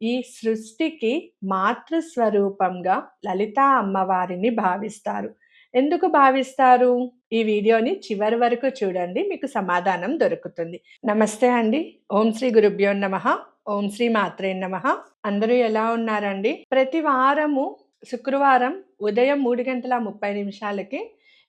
ఈ సృష్టికి మాతృస్వరూపంగా లలితా అమ్మవారిని భావిస్తారు. ఎందుకు భావిస్తారు? ఈ వీడియోని చివరి వరకు చూడండి. మీకు సమాధానం దొరుకుతుంది. నమస్తే అండి. ఓం శ్రీ గురుభ్యో నమః. ఓం శ్రీ మాత్రే నమః. అందరూ ఎలా ఉన్నారండి? ప్రతి వారము శుక్రవారం ఉదయం 3:30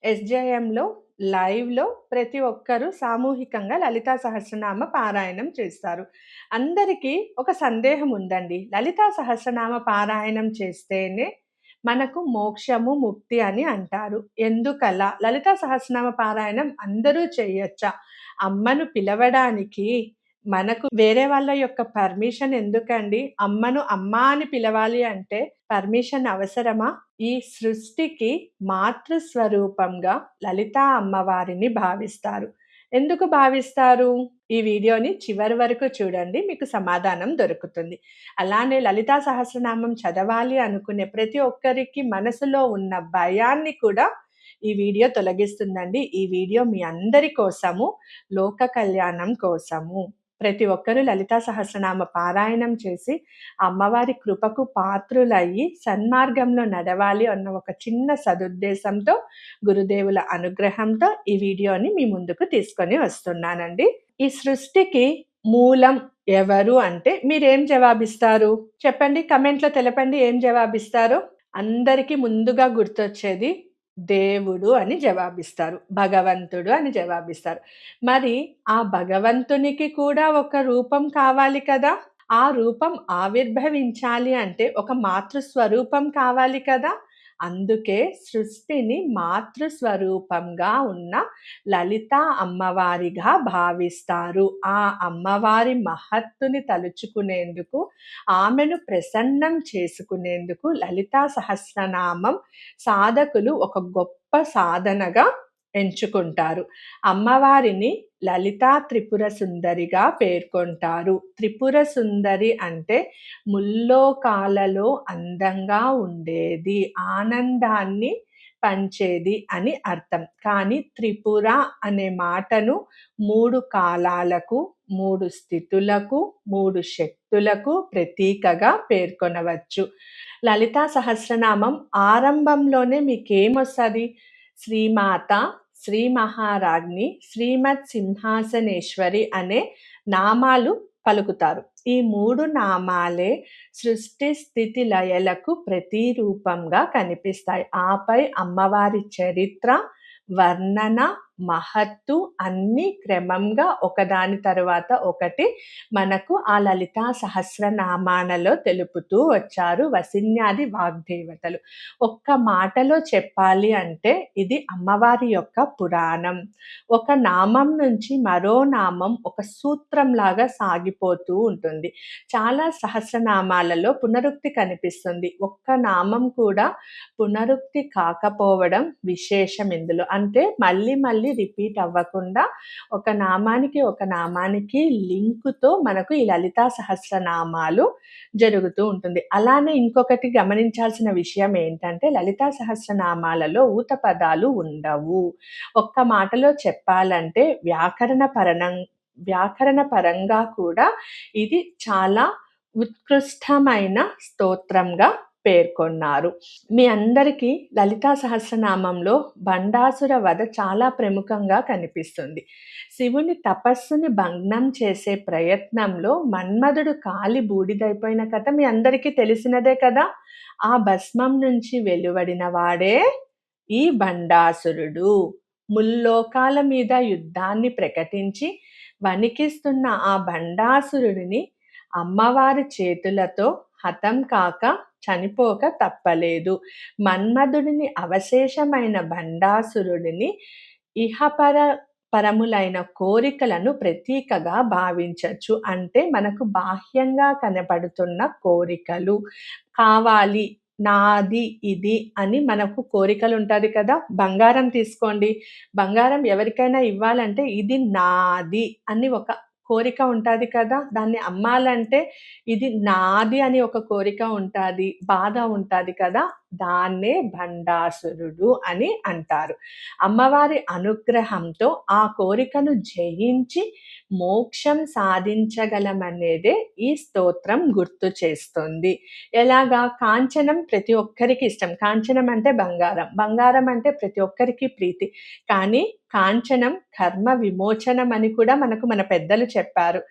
ఎస్‌జేఎంలో లైవ్‌లో ప్రతి ఒక్కరూ సామూహికంగా లలితా సహస్రనామ పారాయణం చేస్తారు. అందరికీ ఒక సందేహం ఉందండి. లలితా సహస్రనామ పారాయణం చేస్తేనే మనకు మోక్షము, ముక్తి అని అంటారు. ఎందుకలా? లలితా సహస్రనామ పారాయణం అందరూ చేయొచ్చా? అమ్మను పిలవడానికి మనకు వేరే వాళ్ళ యొక్క పర్మిషన్ ఎందుకండి? అమ్మను అమ్మా అని పిలవాలి అంటే పర్మిషన్ అవసరమా? ఈ సృష్టికి మాతృస్వరూపంగా లలితా అమ్మవారిని భావిస్తారు. ఎందుకు భావిస్తారు? ఈ వీడియోని చివరి వరకు చూడండి. మీకు సమాధానం దొరుకుతుంది. అలానే లలితా సహస్రనామం చదవాలి అనుకునే ప్రతి ఒక్కరికి మనసులో ఉన్న భయాన్ని కూడా ఈ వీడియో తొలగిస్తుందండి. ఈ వీడియో మీ అందరి కోసము, లోక కళ్యాణం కోసము. ప్రతి ఒక్కరూ లలితా సహస్రనామ పారాయణం చేసి అమ్మవారి కృపకు పాత్రులయ్యి సన్మార్గంలో నడవాలి అన్న ఒక చిన్న సదుద్దేశంతో, గురుదేవుల అనుగ్రహంతో ఈ వీడియోని మీ ముందుకు తీసుకొని వస్తున్నానండి. ఈ సృష్టికి మూలం ఎవరు అంటే మీరేం జవాబిస్తారు? చెప్పండి. కమెంట్‌లో తెలపండి ఏం జవాబిస్తారో. అందరికీ ముందుగా గుర్తొచ్చేది దేవుడు అని జవాబిస్తారు. భగవంతుడు అని జవాబిస్తారు. మరి ఆ భగవంతునికి కూడా ఒక రూపం కావాలి కదా! ఆ రూపం ఆవిర్భవించాలి అంటే ఒక మాతృస్వరూపం కావాలి కదా! అందుకే సృష్టిని మాతృస్వరూపంగా ఉన్న లలితా అమ్మవారిగా భావిస్తారు. ఆ అమ్మవారి మహత్తుని తలుచుకునేందుకు, ఆమెను ప్రసన్నం చేసుకునేందుకు లలితా సహస్రనామం సాధకులు ఒక గొప్ప సాధనగా ఎంచుకుంటారు. అమ్మవారిని లలితా త్రిపుర సుందరిగా పేర్కొంటారు. త్రిపుర సుందరి అంటే ముల్లోకాలలో అందంగా ఉండేది, ఆనందాన్ని పంచేది అని అర్థం. కానీ త్రిపుర అనే మాటను 3 కాలాలకు, 3 స్థితులకు, 3 శక్తులకు ప్రతీకగా పేర్కొనవచ్చు. లలితా సహస్రనామం ఆరంభంలోనే మీకేమొస్తది? శ్రీమాత, శ్రీ మహారాజ్ఞి, శ్రీమత్ సింహాసనేశ్వరి అనే నామాలు పలుకుతారు. ఈ 3 నామాలే సృష్టి స్థితి లయలకు ప్రతిరూపంగా కనిపిస్తాయి. ఆపై అమ్మవారి చరిత్ర, వర్ణన, మహత్తు అన్నీ క్రమంగా ఒకదాని తరువాత ఒకటి మనకు ఆ లలితా సహస్రనామాలలో తెలుపుతూ వచ్చారు వసిన్యాది వాగ్దేవతలు. ఒక్క మాటలో చెప్పాలి అంటే ఇది అమ్మవారి యొక్క పురాణం. ఒక నామం నుంచి మరో నామం ఒక సూత్రంలాగా సాగిపోతూ ఉంటుంది. చాలా సహస్రనామాలలో పునరుక్తి కనిపిస్తుంది. ఒక్క నామం కూడా పునరుక్తి కాకపోవడం విశేషం ఇందులో. అంటే మళ్ళీ మళ్ళీ రిపీట్ అవ్వకుండా ఒక నామానికి లింకుతో మనకు ఈ లలితా సహస్రనామాలు జరుగుతూ ఉంటుంది. అలానే ఇంకొకటి గమనించాల్సిన విషయం ఏంటంటే లలితా సహస్రనామాలలో ఊత పదాలు ఉండవు. ఒక్క మాటలో చెప్పాలంటే వ్యాకరణ పరంగా కూడా ఇది చాలా ఉత్కృష్టమైన స్తోత్రంగా పేర్కొన్నారు. మీ అందరికీ లలితా సహస్రనామంలో భండాసుర వధ చాలా ప్రముఖంగా కనిపిస్తుంది. శివుని తపస్సుని భగ్నం చేసే ప్రయత్నంలో మన్మధుడు కాలి బూడిదైపోయిన కథ మీ అందరికీ తెలిసినదే కదా! ఆ భస్మం నుంచి వెలువడిన వాడే ఈ భండాసురుడు. ముల్లోకాల మీద యుద్ధాన్ని ప్రకటించి వణికిస్తున్న ఆ భండాసురుడిని అమ్మవారి చేతులతో హతం కాక చనిపోక తప్పలేదు. మన్మధుడిని అవశేషమైన భండాసురుడిని పరములైన కోరికలను ప్రతీకగా భావించచ్చు. అంటే మనకు బాహ్యంగా కనపడుతున్న కోరికలు కావాలి, నాది ఇది అని మనకు కోరికలు ఉంటది కదా! బంగారం తీసుకోండి. బంగారం ఎవరికైనా ఇవ్వాలంటే ఇది నాది అని ఒక కోరిక ఉంటాది కదా! దాన్ని అమ్మాలంటే ఇది నాది అని ఒక కోరిక ఉంటాది, బాధ ఉంటాది కదా! దాన్నే భండాసురుడు అని అంటారు. అమ్మవారి అనుగ్రహంతో ఆ కోరికను జయించి మోక్షం సాధించగలమనేదే ఈ స్తోత్రం గుర్తు చేస్తుంది. ఎలాగా? కాంచనం ప్రతి ఒక్కరికి ఇష్టం. కాంచనం అంటే బంగారం. బంగారం అంటే ప్రతి ఒక్కరికి ప్రీతి. కానీ కాంచనం కర్మ విమోచనం అని కూడా మనకు మన పెద్దలు చెప్పారు.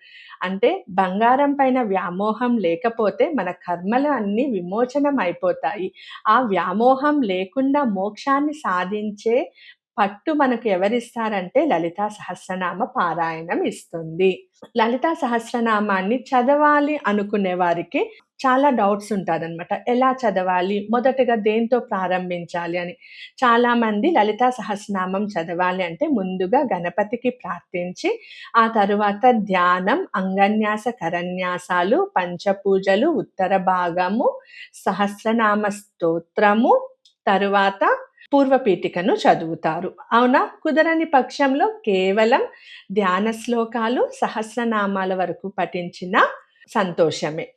అంటే బంగారం పైన వ్యామోహం లేకపోతే మన కర్మలు అన్నీ విమోచనం అయిపోతాయి. ఆ వ్యామోహం లేకుండా మోక్షాన్ని సాధించే పట్టు మనకు ఎవరిస్తారంటే లలితా సహస్రనామ పారాయణం ఇస్తుంది. లలితా సహస్రనామాన్ని చదవాలి అనుకునే వారికి చాలా డౌట్స్ ఉంటాదనమాట. ఎలా చదవాలి? మొదటగా దేనితో ప్రారంభించాలి అని. చాలామంది లలితా సహస్రనామం చదవాలి అంటే ముందుగా గణపతికి ప్రార్థించి, ఆ తరువాత ధ్యానం, అంగన్యాస, కరన్యాసాలు, పంచపూజలు, ఉత్తర భాగము, సహస్రనామ స్తోత్రము, తరువాత పూర్వపీఠికను చదువుతారు. అవునా? కుదరని పక్షంలో కేవలం ధ్యాన శ్లోకాలు, సహస్రనామాల వరకు పఠించినా సంతోషమే.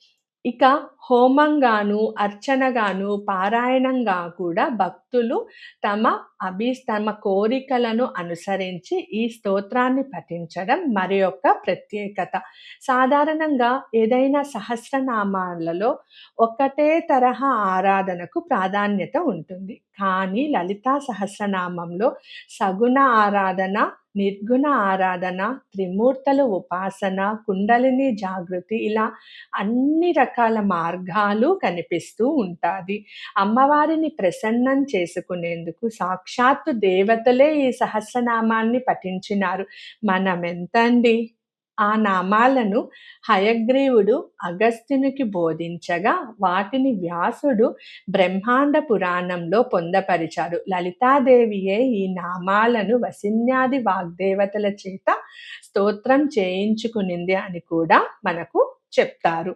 ఇక హోమంగాను, అర్చనగాను, పారాయణంగా కూడా భక్తులు తమ కోరికలను అనుసరించి ఈ స్తోత్రాన్ని పఠించడం మరి యొక్క ప్రత్యేకత. సాధారణంగా ఏదైనా సహస్రనామాలలో ఒకటే తరహా ఆరాధనకు ప్రాధాన్యత ఉంటుంది. కానీ లలితా సహస్రనామంలో సగుణ ఆరాధన, నిర్గుణ ఆరాధన, త్రిమూర్తుల ఉపాసన, కుండలిని జాగృతి ఇలా అన్ని రకాల మార్గాలు కనిపిస్తూ ఉంటాది. అమ్మవారిని ప్రసన్నం చేసుకునేందుకు సాక్షాత్తు దేవతలే ఈ సహస్రనామాన్ని పఠించినారు. మనమెంతండి? ఆ నామాలను హయగ్రీవుడు అగస్త్యునికి బోధించగా వాటిని వ్యాసుడు బ్రహ్మాండ పురాణంలో పొందపరిచారు. లలితాదేవియే ఈ నామాలను వసిన్యాది వాగ్దేవతల చేత స్తోత్రం చేయించుకునింది అని కూడా మనకు చెప్తారు.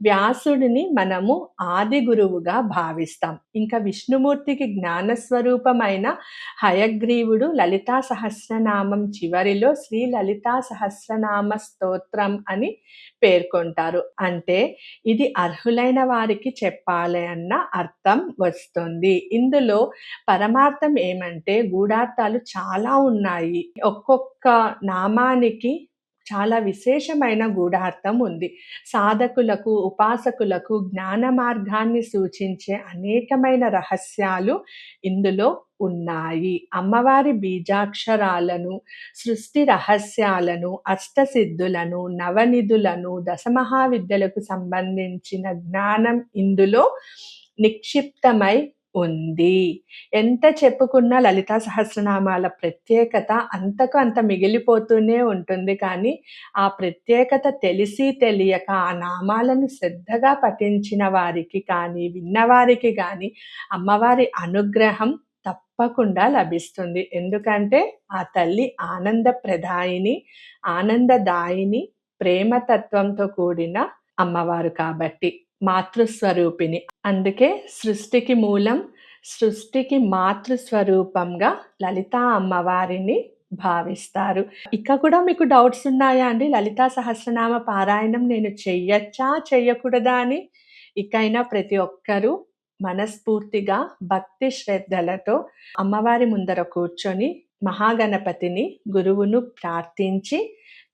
వ్యాసుడిని మనము ఆది గురువుగా భావిస్తాం. ఇంకా విష్ణుమూర్తికి జ్ఞానస్వరూపమైన హయగ్రీవుడు లలితా సహస్రనామం చివరిలో శ్రీ లలితా సహస్రనామ స్తోత్రం అని పేర్కొంటారు. అంటే ఇది అర్హులైన వారికి చెప్పాలి అన్న అర్థం వస్తుంది. ఇందులో పరమార్థం ఏమంటే గూఢార్థాలు చాలా ఉన్నాయి. ఒక్కొక్క నామానికి చాలా విశేషమైన గూఢార్థం ఉంది. సాధకులకు, ఉపాసకులకు జ్ఞాన మార్గాన్ని సూచించే అనేకమైన రహస్యాలు ఇందులో ఉన్నాయి. అమ్మవారి బీజాక్షరాలను, సృష్టి రహస్యాలను, అష్టసిద్ధులను, నవనిధులను, దశమహావిద్యలకు సంబంధించిన జ్ఞానం ఇందులో నిక్షిప్తమై ఉంది. ఎంత చెప్పుకున్నా లలితా సహస్రనామాల ప్రత్యేకత అంతకు అంత మిగిలిపోతూనే ఉంటుంది. కానీ ఆ ప్రత్యేకత తెలిసి తెలియక ఆ నామాలను శ్రద్ధగా పఠించిన వారికి కానీ, విన్నవారికి కానీ అమ్మవారి అనుగ్రహం తప్పకుండా లభిస్తుంది. ఎందుకంటే ఆ తల్లి ఆనందప్రదాయిని, ఆనందదాయిని, ప్రేమతత్వంతో కూడిన అమ్మవారు కాబట్టి. మాతృస్వరూపిణి. అందుకే సృష్టికి మూలం, సృష్టికి మాతృస్వరూపంగా లలితా అమ్మవారిని భావిస్తారు. ఇక కూడా మీకు డౌట్స్ ఉన్నాయా అండి? లలితా సహస్రనామ పారాయణం నేను చెయ్యొచ్చా? చెయ్యకూడదా అని? ఇకైనా ప్రతి ఒక్కరూ మనస్ఫూర్తిగా భక్తి శ్రద్ధలతో అమ్మవారి ముందర కూర్చొని మహాగణపతిని, గురువును ప్రార్థించి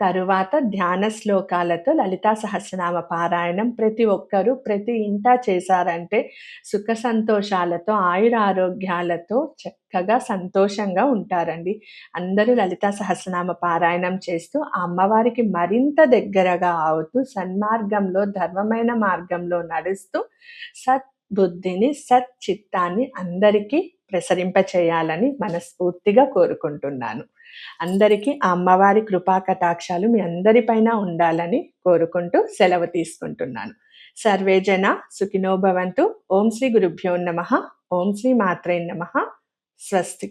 తరువాత ధ్యాన శ్లోకాలతో లలితా సహస్రనామ పారాయణం ప్రతి ఒక్కరూ ప్రతి ఇంటా చేశారంటే సుఖ సంతోషాలతో, ఆయురారోగ్యాలతో చక్కగా సంతోషంగా ఉంటారండి. అందరూ లలితా సహస్రనామ పారాయణం చేస్తూ ఆ అమ్మవారికి మరింత దగ్గరగా అవుతూ సన్మార్గంలో, ధర్మమైన మార్గంలో నడుస్తూ సద్బుద్ధిని, సచ్చిత్తాన్ని అందరికీ ప్రసరింపచేయాలని మనస్ఫూర్తిగా కోరుకుంటున్నాను. అందరికీ ఆ అమ్మవారి కృపా కటాక్షాలు మీ అందరిపైన ఉండాలని కోరుకుంటూ సెలవు తీసుకుంటున్నాను. సర్వే జన సుఖినో భవంతు. ఓం శ్రీ గురుభ్యో నమః. ఓం శ్రీ మాత్రే నమః. స్వస్తి.